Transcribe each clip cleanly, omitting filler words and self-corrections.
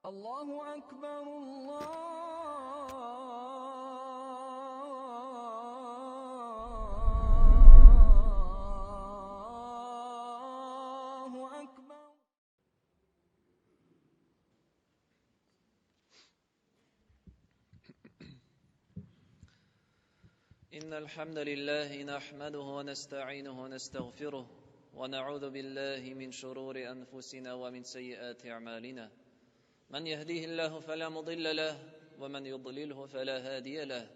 الله أكبر الله أكبر. إن الحمد لله نحمده ونستعينه ونستغفره ونعوذ بالله من شرور أنفسنا ومن سيئات أعمالنا. من يهديه الله فلا مضل له ومن يضلله فلا هادي له،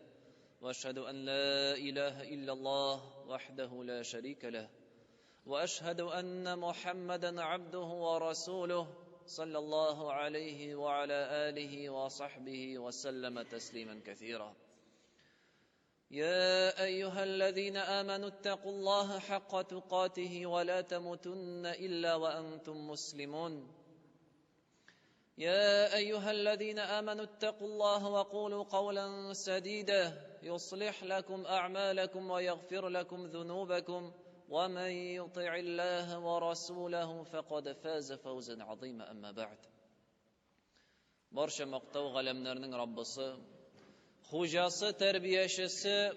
وأشهد أن لا إله إلا الله وحده لا شريك له، وأشهد أن محمدا عبده ورسوله صلى الله عليه وعلى آله وصحبه وسلم تسليما كثيرا. يا أيها الذين آمنوا اتقوا الله حق تقاته ولا تموتن إلا وأنتم مسلمون. يا أيها الذين آمنوا اتقوا الله وقولوا قولا سديدا يصلح لكم أعمالكم ويغفر لكم ذنوبكم، ومن يطع الله ورسوله فقد فاز فوزا عظيما. أما بعد، برشا مقتو غلمنرنن ربصي Hujası, terbiyəşisi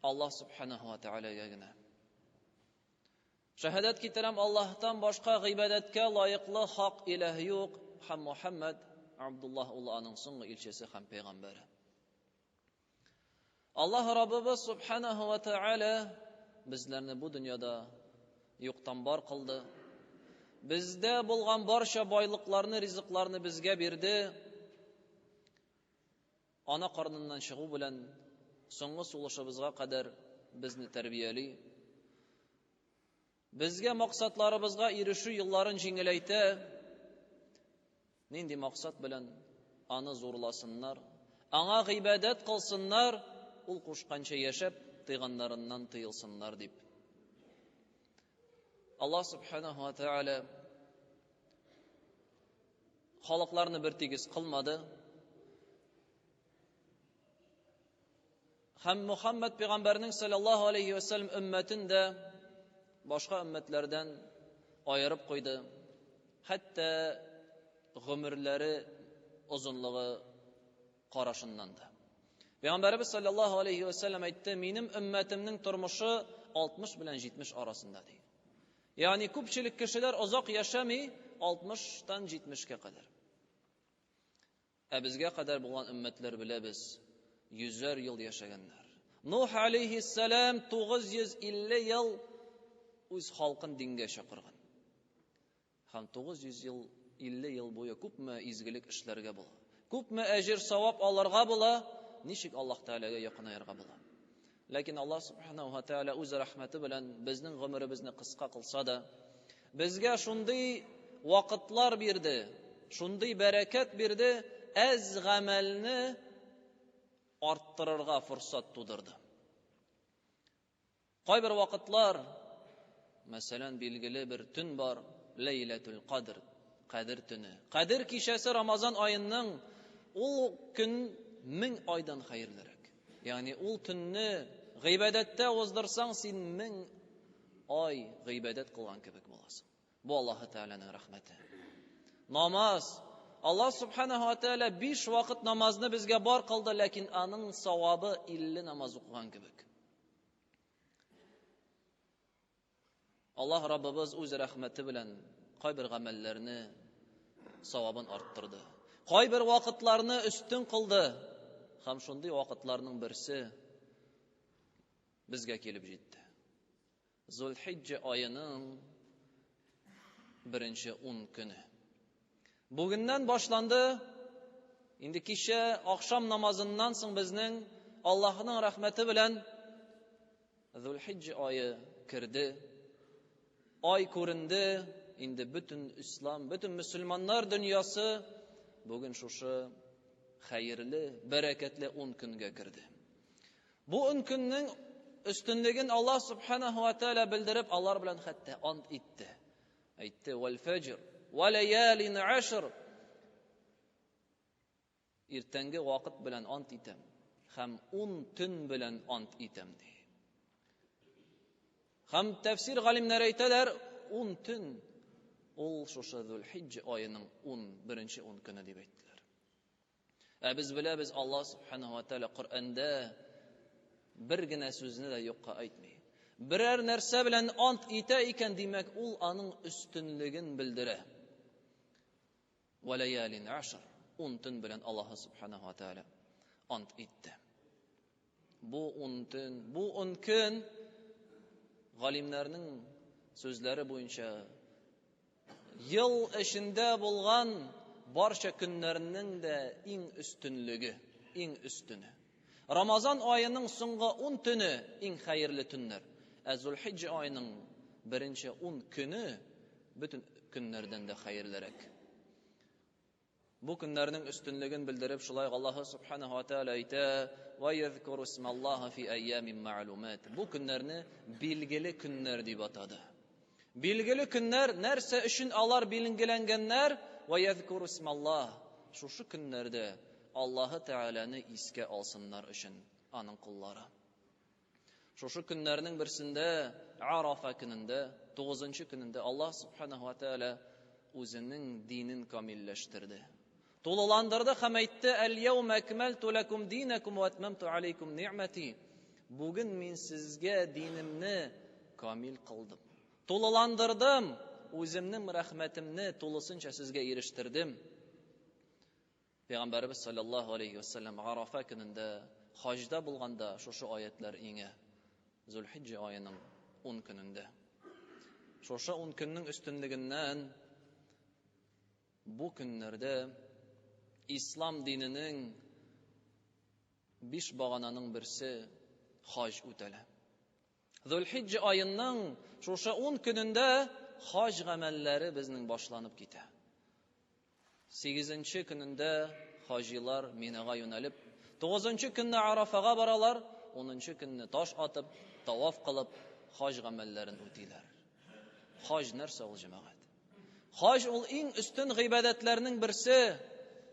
Allah subhanahu wa ta'ala'ya gina. Şəhədət kitirəm Allah'tan başqa qibadətə layıqlı haq ilah yox. Muhammed Abdullah Allah'ın sonlu ilçesi ham peyğəmbəri. Allah Rabbimiz subhanahu wa ta'ala bizlərni bu dünyada yoxdan bar qıldı. Bizdə bolğan barşa baylıqlarını, rizqlarını bizə berdi. Ana qarnından шығу белән соңгы сулышыбызга кадәр безне тәрбияли. Безгә максатларыбызга ирешү юлларын җиңеләйтә. Нинди максат белән аны зурласыннар, аңа гыйбадәт кылсыннар, ул кушканча яшәп, тыйганнарыннан тыелсыннар дип. Аллаһ субханаһу ва тааля халыкларны бер тигез кылмады. Һәм Мөхәммәд пәйгамбәрнең саллаллаһу алейхи ва саллям өммәтен дә башка өммәтләрдән аерып куйды. Хәтта гомерләре озынлыгы карашыннан да. Пәйгамбәрбез саллаллаһу алейхи ва саллям әйтте: "Минем өммәтемнең тормышы 60 белән 70 арасында" ди. Ягъни күпчелек кешеләр озак яшәми 60-тан 70-кә кадәр. Ә безгә кадәр булган өммәтләр беләбез 100 ел яшәгәннәр. Нух алейхиссалам 950 ел үз халкын дингә чакырган. Һәм 950 ел буе күпме изгелек эшләргә була. Күпме әҗр савап алырга була, ничек Аллаһ Тәгаләгә якынаярга була. Ләкин Аллаһ субханаһу ва тааля үз рәхмәте белән безнең гомеребезне кыска кылса да, безгә шундый вакытлар бирде, шундый бәрәкәт бирде, әз гамәлне арттырырга фурсат тудырды. Кайбер вакытлар, мәсәлән, билгеле бер төн бар, Лейләтул Кадр, Кадр төне. Кадр кичәсе Рамазан аеның ул көн 1000 айдан хәерлерәк. Ягъни ул төнне гыйбадәттә уздырсаң, син 1000 ай гыйбадәт кылган кебек буласың. Бу Аллаһ Тәгаләнең рәхмәте. Намаз, Allah subhanahu wa ta'ala 5 вакыт намазны безгә бар кылды, ләкин аның савабы 50 намаз укыган кебек. Аллаһ Раббыбыз үз рәхмәте белән кайбер гамәлләрне савабын арттырды. Кайбер вакытларны өстен кылды. Һәм шундый вакытларның берсе безгә килеп җитте. Зулхиджа аеның 1-нче 10 көне. Бүгеннән башланды. Инде кичә акшам намазыннан соң безнең Аллаһның рәхмәте белән Зулхиджа ае кирде. Ай күренде. Инде бөтен ислам, бөтен мөселманнар дөньясы бүген шушы хәерле, бәрәкәтле 10 көнгә кирде. Бу 10 көннең өстенлеген Аллаһ субханаһу ва тааля белдереп, алар белән хәтта ант итте. Әйтте: "Вал фаҗр وَلَيَالٍ عَشْرٍ" Иртәнге вакыт белән ант итәм, һәм 10 төн белән ант итәм ди. Һәм тәфсир галимнәре әйтәләр, 10 төн ул шушы Зулхиджа аеның 11-нче 10 көне дип әйттеләр. Без беләбез, Аллаһ Субханаһу ва Тааля Коръәндә бер генә сүзне дә юкка әйтми. Берәр нәрсә белән ант итә икән, димәк, ул аның өстенлеген белдерә. Валаялин ашр. 10 төн белән Аллаһ Субханаһу ва Тааля ант итте. Бу 10 төн, бу 10 көн галимнәрнең сүзләре буенча ел эчендә булган барча көннәрнең дә иң өстенлеге, иң өстене. Рамазан аеның соңгы 10 төне иң хәерле төннәр. Зулхиджа аеның беренче 10 көне bütün көннәрдән дә хәерлерәк. Бу көннәрнең өстенлеген белдереп, шулай Аллаһ Субханаһу ва Тааля әйтә: "Ва язкуру исмаллаһи фи айямин ма'лумат." Бу көннәрне билгеле көннәр дип атады. Билгеле көннәр, нәрсә өчен алар билгеләнгәннәр? Ва язкуру исмаллаһ. Шушы көннәрдә Аллаһ Тааляны искә алсыннар өчен аның куллары. Шушы көннәрнең берсендә, Арафа көнендә, 9-нчы көнендә Аллаһ Субханаһу ва Тааля үзенең динен камилләштерде. Тулыландырды һәм әйтте: "Әл-яума акмалту лакум динакум ва атмамту алейкум ни'мати." Бүген мин сезгә динемне камил кылдым. Тулыландырдым, үземнең рәхмәтемне тулысынча сезгә ирештердем. Пәйгамбәрбез саллаллаһу алейхи ва саллям Арафа көнендә хаҗда булганда шушы аятлар иңә. Зулхиджа аеның 10 көнендә. Шушы 10 көннең өстенлегеннән бу көннәрдә ислам диненең 5 багананың берсе хаҗ үтәлә. Зулхиджа аеның шушы 10 көнендә хаҗ гамәлләре безнең башланып китә. 8-нче көнендә хаҗилар Минага юнәлеп, 9-нчы көнне Арафага баралар, 10-нчы көнне таш атып, таваф кылып, хаҗ гамәлләрен үтиләр. Хаҗ нәрсә ул, җәмәгать? Хаҗ ул иң өстен гыйбадәтләрнең берсе.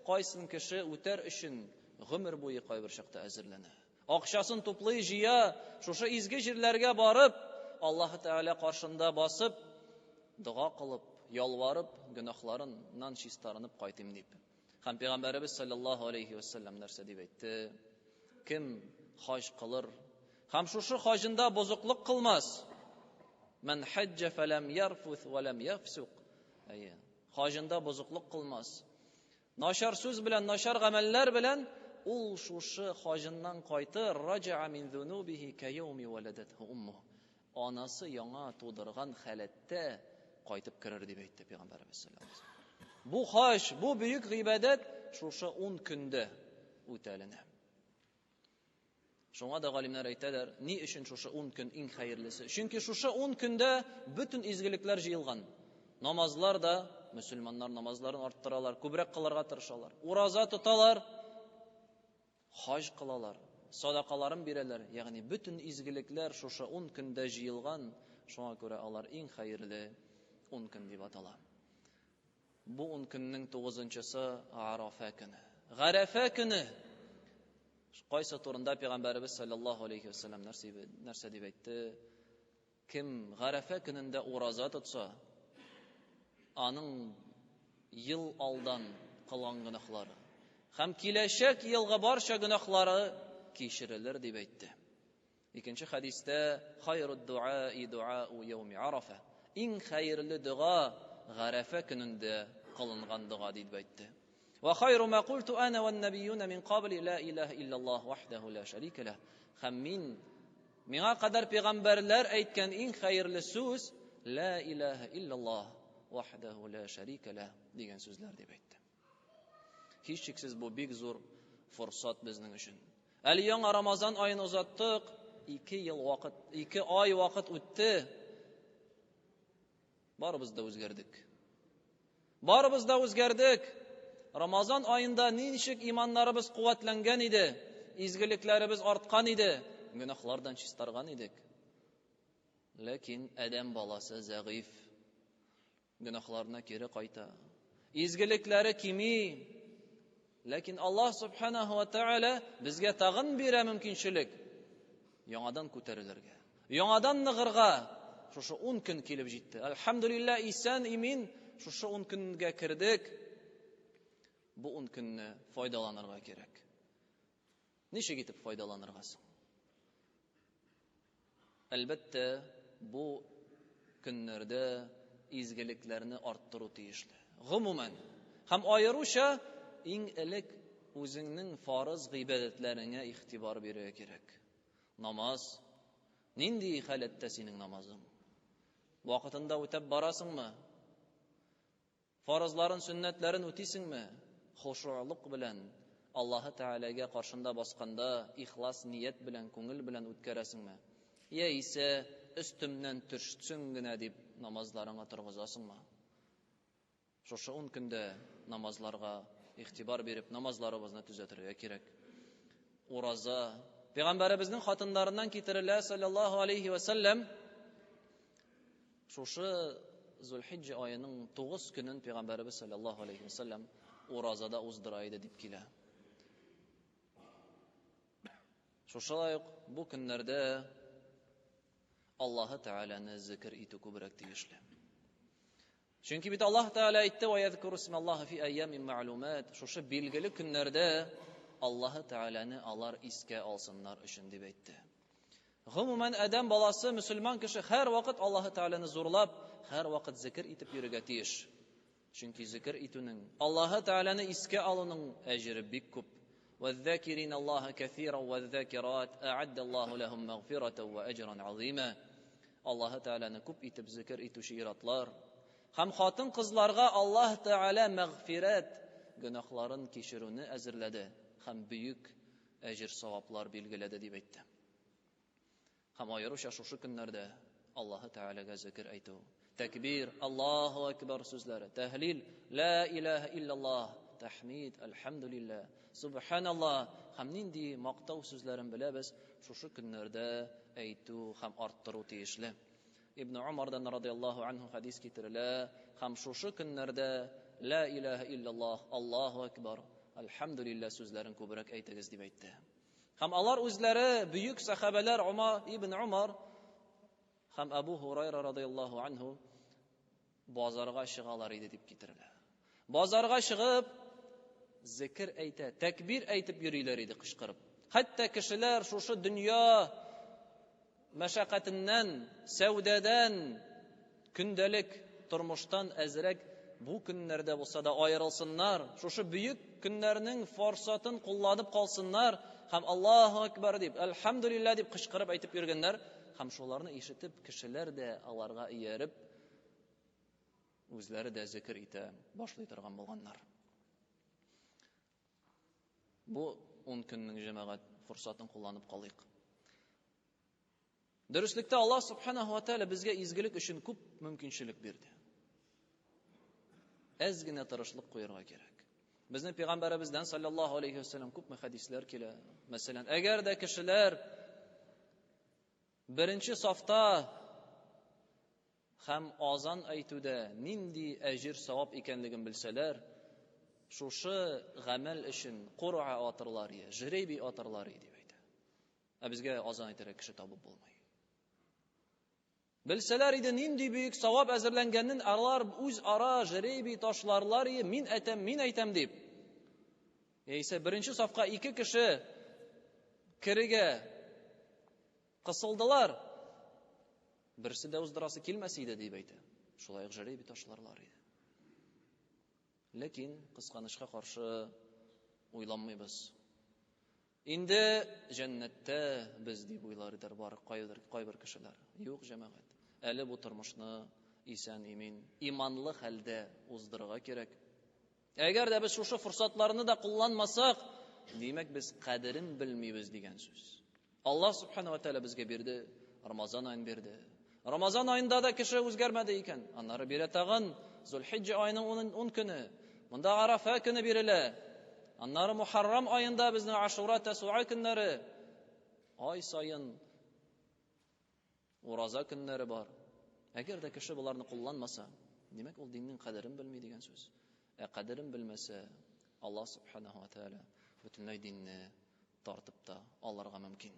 Кайсын кеше үтәр өчен гомер буе кайбер чакта әзерләнә. Акчасын туплый, җыя, шушы изге җирләргә барып, Аллаһ Тааля каршында басып, дуга кылып, ялварып, гөнаһларыннан чистарынып кайтым дип. Һәм Пәйгамбәрбез саллаллаһу алейхи ва саллям нәрсә дип әйтте? Кем хаҗ кылыр һәм шушы хаҗында бозыклык кылмас? Ман хаҗҗа фалам ярфус ва лам яфсук. Хаҗында бозыклык кылмас. Нашар сүз белән, нашар гамәлләр белән ул шушы хаҗыннан кайтыр, раҗа мин зунубихи каяуми валадатху умму. Анасы яңа тудырган халәттә кайтып керер дип әйтте Пәйгамбәрбез саллаллаһу алейхи ва саллям. Бу хаҗ, бу бөек гыйбадәт шушы 10 көндә үтәленә. Шуңа да галимнәр әйтәләр, ни өчен шушы 10 көн иң хәерлесе? Чөнки шушы 10 көндә bütün изгелекләр җыелган. Намазлар да, мөселманнар намазларын арттыралар, күбрәк кылырга тырышалар. Ураза тоталар, хаҗ кылалар, садакаларын бирәләр. Ягъни bütün изгелекләр шушы 10 көндә җыелган. Шуңа күрә алар иң хәерле 10 көн дип атала. Бу 10 көннең 9-нчысы Арафа көне. Гарафа көне. Кайсы турында Пәйгамбәрбез саллаллаһу алейхи ва саллям нәрсә дип әйтте? Кем Гарафа көнендә ураза тотса, аның ел алдан кылган гөнаһлары һәм киләчәк елга барча гөнаһлары кичерелер дип әйтте. Икенче хадистә: "Хайруд дуаи дуау яуми Арафа." Иң хәерле дуа Гарафа көнендә кылынган дуа дип әйтте. "Ва хайру ма култу ана ван набиюна мин қабли ла илаха иллаллаһ вахдаху ла шарика лах." Һәм миңа кадәр пәйгамбәрләр әйткән иң хәерле сүз ла илаха иллаллаһ вахдаху ла шарика лах дигән сүзләр дип әйтте. Һичшиксез бу бик зур форсат безнең өчен. Әле яңа Рамазан аен узаттык, 2 ай вакыт үтте. Барыбыз да үзгәрдек. Рамазан аенда ничек иманнарыбыз куәтләнгән иде, изгелекләребез арткан иде, гөнаһлардан чистарган идек. Ләкин адәм баласы зәгыйф, гөнаһларына кире кайта. Изгелекләре кими. Ләкин Аллаһ Субханаһу ва Тааля безгә тагын бирә мөмкинчелек яңадан күтәрелергә, яңадан ныгырга. Шушы 10 көн килеп җитте. Әлхәмдүлиллаһ, исән имин шушы 10 көнгә кирдек. Бу 10 көнне файдаланырга кирәк. Ничек итеп файдаланырга соң? Әлбәттә, бу көннәрдә изгелекләрне арттыру тиешле. Гомумән, һәм аеруча иң элек үзеңнең фарыз гыйбадәтләреңә игътибар бирергә кирәк. Намаз. Нинди халәттә синең намазың? Вакытында үтәп барасыңмы? Фарызларын, сөннәтләрен үтисеңме? Хушуълык белән, Аллаһы Тәгаләгә каршында басканда ихлас ният белән, күңел белән үткәрәсеңме? Яисә өстемнән төшсен генә дип намазларыңа торгызасыңмы? Шушы 10 көндә намазларга игътибар биреп, намазларыбызны төзәтергә кирәк. Ураза. Пәйгамбәребезнең хатыннарыннан китерелә, саллаллаһу алейхи ва саллям, шушы Зулхиджа аеның 9 көнен Пәйгамбәребез саллаллаһу алейхи ва саллям уразада уздыра иде дип килә. Шушылай ук бу көннәрдә Аллаһы Тәгаләне зикр итү күбрәк тиешле. Чөнки бит Аллаһ Тәгалә әйтте: "Ва язкуру исмаллаһи фи айямин ма'лумат." Шушы билгеле көннәрдә Аллаһы Тәгаләне алар искә алсыннар өчен дип әйтте. Гомумән, адәм баласы, мөселман кеше һәр вакыт Аллаһы Тәгаләне зурлап, һәр вакыт зикр итеп йөрергә тиеш. Чөнки зикр итүнең, Аллаһы Тәгаләне искә алуның әҗре бик күп. وَالذَّاكِرِينَ اللَّهَ كَثِيرًا وَالذَّاكِرَاتِ أَعَدَّ اللَّهُ لَهُم مَغْفِرَةً وَأَجْرًا عَظِيمًا. Аллаһы Тәгаләне күп итеп зикр итүче иратлар һәм хатын-кызларга Аллаһ Тәгалә мәгъфират, гөнаһларын кичерүне әзерләде һәм бөек әҗр-саваплар билгеләде дип әйтте. Һәм аеруча шушы көннәрдә Аллаһы Тәгаләгә зикр әйтү, такбир, Аллаһу акбар сүзләре, тәһлил, ла илаһа иллаллаһ, тәхмид, алхамдулиллаһ, субханаллаһ һәм нинди мактау сүзләрен беләбез, шушы көннәрдә әйтү һәм арттыру тиешле. Ибн Умардан радиллаһу анһу хадис китерелә, һәм шушы көннәрдә ла илаһа иллаллаһ, Аллаһу акбар, алхамдулиллаһ сүзләрен күбрәк әйтегез дип әйтте. Һәм алар үзләре бөек сахабалар Ибн Умар һәм Абу Хурайра радиллаһу анһу базарга чыгалар иде дип китерелә. Базарга чыгып зикр әйтә, такбир әйтеп йөриләр иде кычкырып. Хәтта кешеләр шушы дөнья мәшәкатеннән, сәүдәдән, көндәлек тормыштан әзрәк бу көннәрдә булса да аерылсыннар, шушы бөек көннәрнең форсатын кулланып калсыннар һәм Аллаһу акбар дип, алхамдулиллаһ дип кычкырып әйтеп йөргәннәр, һәм шуларны ишетеп кешеләр дә аларга ияреп үзләре дә зикр итә башлый торган булганнар. Бу 10 көннең җәмәгать форсатын кулланып калыйк. Дөреслектә Аллаһ субханаһу ва тааля безгә изгелек өчен күп мөмкинчелек бирде. Әз генә тырышлык куярга кирәк. Безнең пәйгамбәребездән саллаллаһу алейхи ва саллям күп хадисләр килә. Мәсәлән, әгәр дә кешеләр беренче сафта һәм азан әйтүдә нинди әҗр савап икәнлеген белсәләр, шушы гамәл өчен кур'a атырлар, жребий атырлар дип әйтә. Ә безгә азан әйтергә кеше табып булмый. Белсәләр иде нинди бөек савап әзерләнгәнен, алар үз ара жребий ташларлар, мин әйтәм дип. Яисә беренче сафка 2 кеше керегә кысылдылар, берсе дә уздырасы килмәс иде дип әйтә. Шулай ук жребий ташларлар иде. Ләкин кысканычка каршы уйламыйбыз. Инде җәннәттә без дип уйларлар бар кайбер кешеләр. Юк, җәмәгать. Әле бу тормышны исән имин, иманлы хәлдә уздырырга кирәк. Әгәр дә без шушы форсатларны да кулланмасак, димәк без кадерен белмибез дигән сүз. Аллаһ субханаһу ва тааля безгә бирде, Рамазан аен бирде. Рамазан аенда да кеше үзгәрмәде икән. Аннары бирә тагын Зулхиджа аеның 10 көне. Монда Арафа көне бирелә. Аннары Мухаррам аенда безнең Ашура, Тасуа көннәре. Ай сайын ураза көннәре бар. Әгәр дә кеше буларны кулланмаса, димәк ул диннең кадерен белми дигән сүз. Ә кадерен белмәсә, Аллаһ субханаһу ва тааля бөтенләй динне тартып та алырга мөмкин.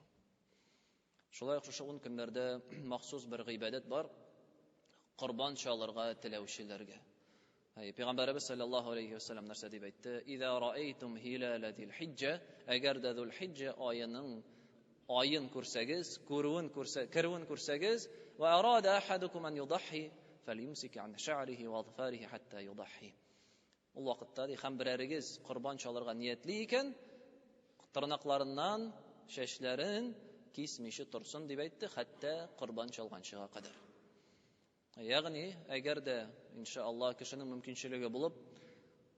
Шулай ук шушы 10 көннәрдә махсус бер гыйбадәт бар. Корбан чалырга теләүчеләргә. Peygamberimiz sallallahu aleyhi ve sellem нәрсә дип әйтте? İza ra'aytum hilal zil-hicce, әгәр дә зул-hicce ayın күрсәгез, кирүен күрсәгез, ва арада ахадукум ан юдахи, фалюмсик ан шa'риhi ва адфариhi hatta yudahi. Ул вакытта һәм берәрегез курбан чалырга ниятли икән, тырнакларыннан шәчләрен кисмиче торсын дип әйтте, хәтта курбан чалганчыга кадәр. Ягъни, әгәр дә иншааллах кешенең мөмкинчелеге булып,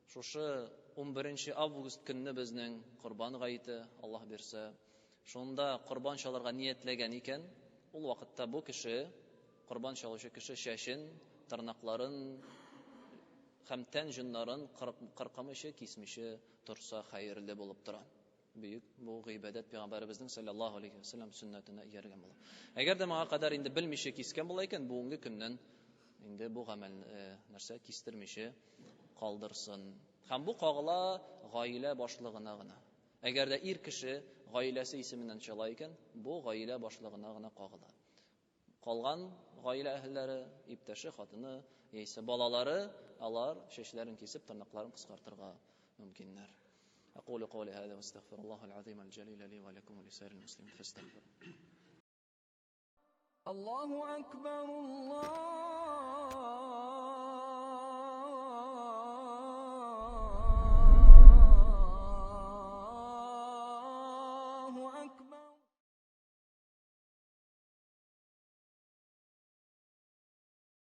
шушы 11 август көнне безнең курбан гайте, Аллаһ бирсә, шунда курбан чалырга ниятләгән икән, ул вакытта бу кеше, курбан чалучы кеше шәшен, тырнакларын һәм тән җоннарын кыркымычы, кисмиче торса хәерле булып тора. Büyük bu гыйбадәт Пәйгамбәребезнең саллаллаһу алейхи ва саллям сөннәтенә ияргән була. Әгәр дә моңа кадәр инде белмичә кискән була икән, бүгенге көннән инде бу гамәл нәрсә кистермичә калдырсын. Һәм бу кагыла гаилә башлыгына гына. Әгәр дә ир кеше гаиләсе исеменнән чала икән, бу гаилә башлыгына гына кагыла. Калган гаилә әһелләре, иптәше, хатыны, яисә балалары, алар шәчләрен кисеп, тырнакларын кыскартырга мөмкиннәр. أقول قولي هذا واستغفر الله العظيم الجليل لي ولكم ولسائر المسلمين فاستغفروه. الله أكبر الله